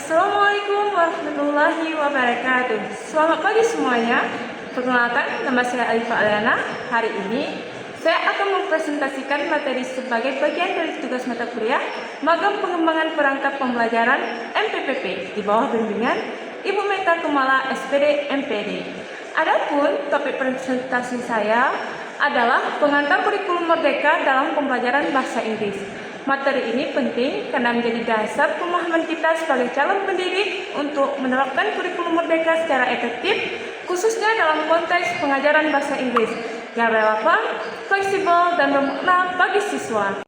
Assalamualaikum warahmatullahi wabarakatuh. Selamat pagi semuanya. Perkenalkan, nama saya Alifa Aliana. Hari ini saya akan mempresentasikan materi sebagai bagian dari tugas mata kuliah Magang Pengembangan Perangkat Pembelajaran MPPP di bawah bimbingan Ibu Meta Kumala SPD MPD. Adapun topik presentasi saya adalah pengantar kurikulum merdeka dalam pembelajaran bahasa Inggris. Materi ini penting karena menjadi dasar pemahaman kita sebagai calon pendidik untuk menerapkan kurikulum merdeka secara efektif, khususnya dalam konteks pengajaran bahasa Inggris yang relevan, fleksibel, dan bermakna bagi siswa.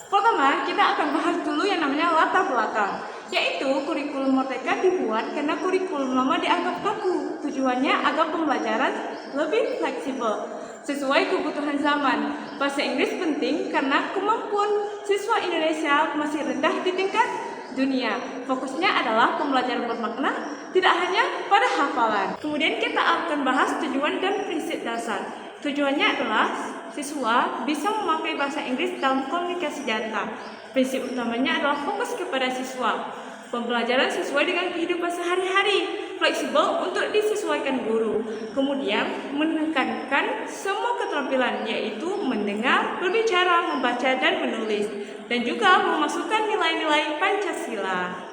Pertama, kita akan bahas dulu yang namanya latar belakang, yaitu kurikulum merdeka dibuat karena kurikulum lama dianggap kaku. Tujuannya agar pembelajaran lebih fleksibel sesuai kebutuhan zaman. Bahasa Inggris penting karena kemampuan siswa Indonesia masih rendah di tingkat dunia. Fokusnya adalah pembelajaran bermakna, tidak hanya pada hafalan. Kemudian kita akan bahas tujuan dan prinsip dasar. Tujuannya adalah siswa bisa memakai bahasa Inggris dalam komunikasi nyata. Prinsip utamanya adalah fokus kepada siswa. Pembelajaran sesuai dengan kehidupan sehari-hari, fleksibel untuk disesuaikan guru. Kemudian menekankan semua keterampilan, yaitu mendengar, berbicara, membaca, dan menulis, dan juga memasukkan nilai-nilai Pancasila.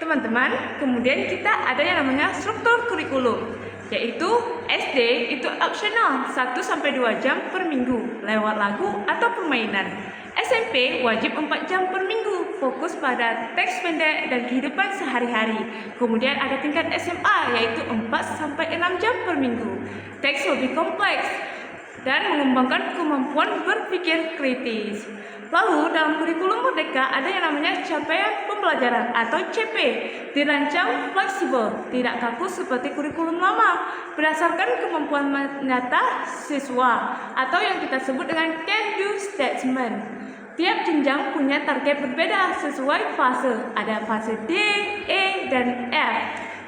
Teman-teman, kemudian kita ada yang namanya struktur kurikulum, yaitu SD itu opsional 1-2 jam per minggu lewat lagu atau permainan. SMP wajib 4 jam per minggu, fokus pada teks pendek dan kehidupan sehari-hari. Kemudian ada tingkat SMA yaitu 4-6 jam per minggu. Teks lebih kompleks dan mengembangkan kemampuan berpikir kritis. Lalu dalam kurikulum merdeka ada yang namanya capaian pembelajaran atau CP, dirancang fleksibel, tidak kaku seperti kurikulum lama, berdasarkan kemampuan nyata siswa atau yang kita sebut dengan can-do statement. Tiap jenjang punya target berbeda sesuai fase. Ada fase D, E, dan F.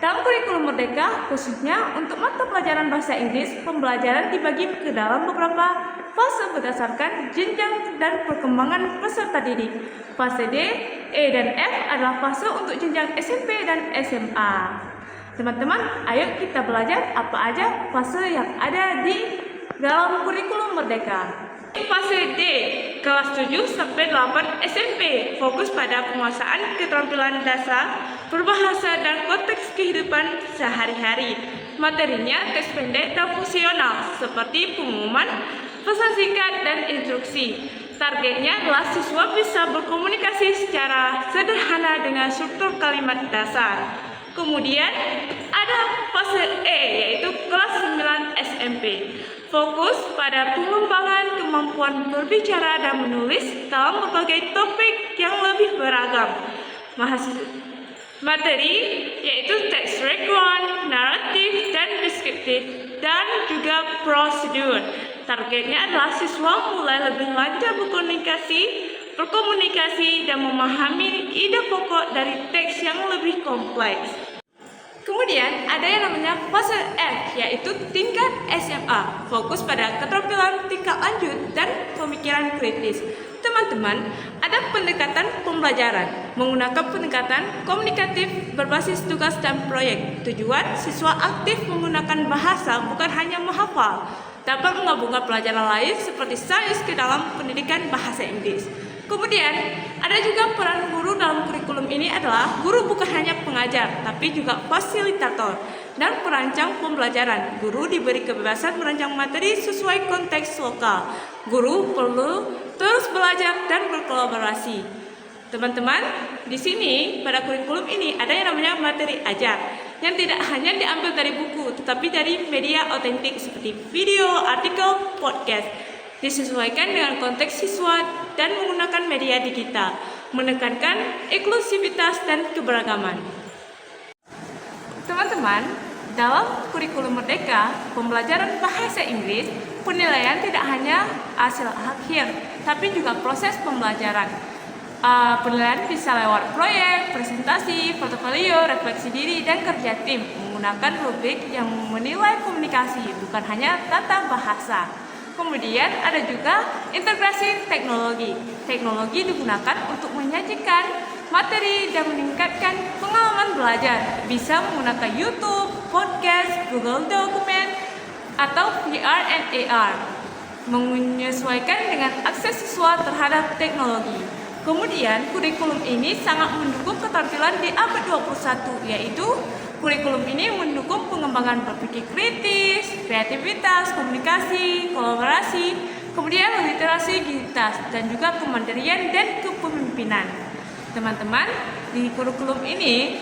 Dalam kurikulum merdeka, khususnya untuk mata pelajaran bahasa Inggris, pembelajaran dibagi ke dalam beberapa fase berdasarkan jenjang dan perkembangan peserta didik. Fase D, E, dan F adalah fase untuk jenjang SMP dan SMA. Teman-teman, ayo kita belajar apa aja fase yang ada di dalam kurikulum merdeka. Fase D, kelas 7-8 SMP, fokus pada penguasaan keterampilan dasar, berbahasa, dan konteks kehidupan sehari-hari. Materinya teks pendek dan fungsional, seperti pengumuman, pesan singkat, dan instruksi. Targetnya adalah siswa bisa berkomunikasi secara sederhana dengan struktur kalimat dasar. Kemudian ada fase E, yaitu kelas 9 SMP. Fokus pada pengembangan kemampuan berbicara dan menulis dalam berbagai topik yang lebih beragam. Materi yaitu teks rekon, naratif, dan deskriptif, dan juga prosedur. Targetnya adalah siswa mulai lebih lancar berkomunikasi, dan memahami ide pokok dari teks yang lebih kompleks. Kemudian ada yang namanya fase F, yaitu tingkat SMA, fokus pada keterampilan tingkat lanjut dan pemikiran kritis. Teman-teman, ada pendekatan pembelajaran, menggunakan pendekatan komunikatif berbasis tugas dan proyek. Tujuan siswa aktif menggunakan bahasa, bukan hanya menghafal, dapat menggabungkan pelajaran lain seperti sains ke dalam pendidikan bahasa Inggris. Kemudian, ada juga peran guru dalam kurikulum ini adalah guru bukan hanya pengajar, tapi juga fasilitator dan perancang pembelajaran. Guru diberi kebebasan merancang materi sesuai konteks lokal. Guru perlu terus belajar dan berkolaborasi. Teman-teman, di sini pada kurikulum ini ada yang namanya materi ajar, yang tidak hanya diambil dari buku, tetapi dari media otentik seperti video, artikel, podcast. Disesuaikan dengan konteks siswa dan menggunakan media digital, menekankan inklusivitas dan keberagaman. Teman-teman, dalam kurikulum merdeka, pembelajaran bahasa Inggris, penilaian tidak hanya hasil akhir, tapi juga proses pembelajaran. Penilaian bisa lewat proyek, presentasi, portofolio, refleksi diri, dan kerja tim, menggunakan rubrik yang menilai komunikasi, bukan hanya tata bahasa. Kemudian ada juga integrasi teknologi. Teknologi digunakan untuk menyajikan materi dan meningkatkan pengalaman belajar. Bisa menggunakan YouTube, podcast, Google Dokumen, atau VR and AR. Menyesuaikan dengan akses siswa terhadap teknologi. Kemudian, kurikulum ini sangat mendukung keterampilan di abad 21, yaitu kurikulum ini mendukung pengembangan berpikir kritis, kreativitas, komunikasi, kolaborasi, kemudian literasi digital, dan juga kemandirian dan kepemimpinan. Teman-teman, di kurikulum ini,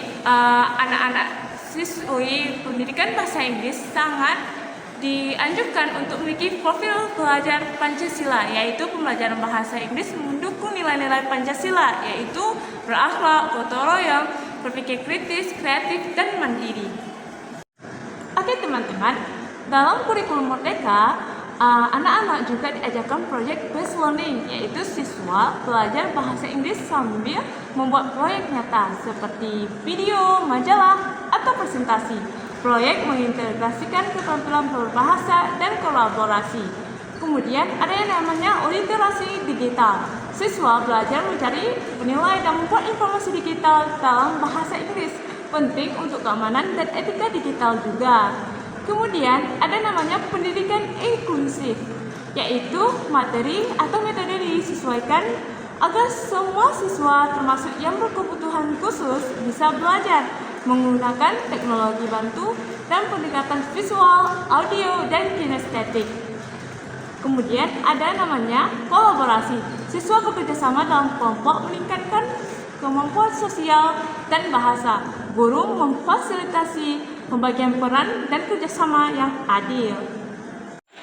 anak-anak siswi pendidikan bahasa Inggris sangat dianjurkan untuk memiliki profil pelajar Pancasila, yaitu pembelajaran bahasa Inggris mendukung nilai-nilai Pancasila, yaitu berakhlak, gotong royong, berpikir kritis, kreatif, dan mandiri. Oke teman-teman, dalam kurikulum Merdeka, anak-anak juga diajarkan project based learning, yaitu siswa belajar bahasa Inggris sambil membuat proyek nyata seperti video, majalah, atau presentasi. Proyek mengintegrasikan keterampilan berbahasa dan kolaborasi. Kemudian ada yang namanya literasi digital. Siswa belajar mencari, menilai, dan membuat informasi digital dalam bahasa Inggris. Penting untuk keamanan dan etika digital juga. Kemudian ada namanya pendidikan inklusif, yaitu materi atau metode disesuaikan agar semua siswa termasuk yang berkebutuhan khusus bisa belajar menggunakan teknologi bantu dan pendekatan visual, audio, dan kinestetik. Kemudian ada namanya kolaborasi. Siswa bekerjasama dalam kelompok meningkatkan kemampuan sosial dan bahasa. Guru memfasilitasi pembagian peran dan kerjasama yang adil.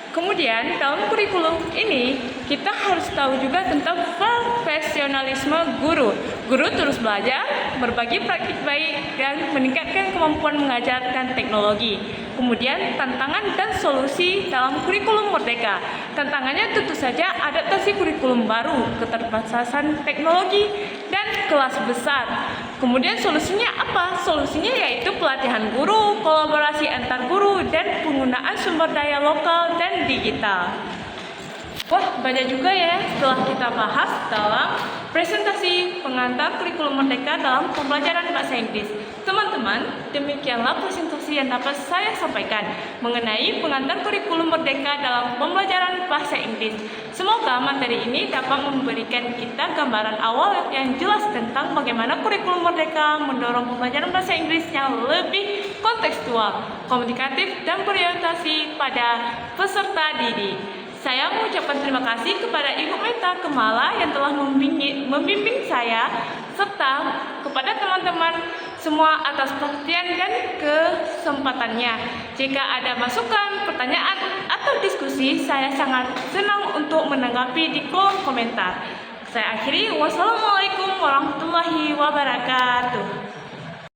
Kemudian dalam kurikulum ini kita harus tahu juga tentang profesionalisme guru. Guru terus belajar, berbagi praktik baik, dan meningkatkan kemampuan mengajar dan teknologi. Kemudian tantangan dan solusi dalam kurikulum Merdeka. Tantangannya tentu saja adaptasi kurikulum baru, keterbatasan teknologi, dan kelas besar. Kemudian solusinya apa? Solusinya yaitu pelatihan guru, kolaborasi antar guru, dan penggunaan sumber daya lokal dan digital. Wah, banyak juga ya setelah kita bahas dalam presentasi pengantar kurikulum Merdeka dalam pembelajaran bahasa Inggris. Teman-teman, demikianlah presentasi yang dapat saya sampaikan mengenai pengantar kurikulum Merdeka dalam pembelajaran bahasa Inggris. Semoga materi ini dapat memberikan kita gambaran awal yang jelas tentang bagaimana kurikulum Merdeka mendorong pembelajaran bahasa Inggris yang lebih kontekstual, komunikatif, dan berorientasi pada peserta didik. Saya mengucapkan terima kasih kepada Ibu Meta Kemala yang telah membimbing saya, serta kepada teman-teman semua atas perhatian dan kesempatannya. Jika ada masukan, pertanyaan, atau diskusi, saya sangat senang untuk menanggapi di kolom komentar. Saya akhiri, wassalamualaikum warahmatullahi wabarakatuh.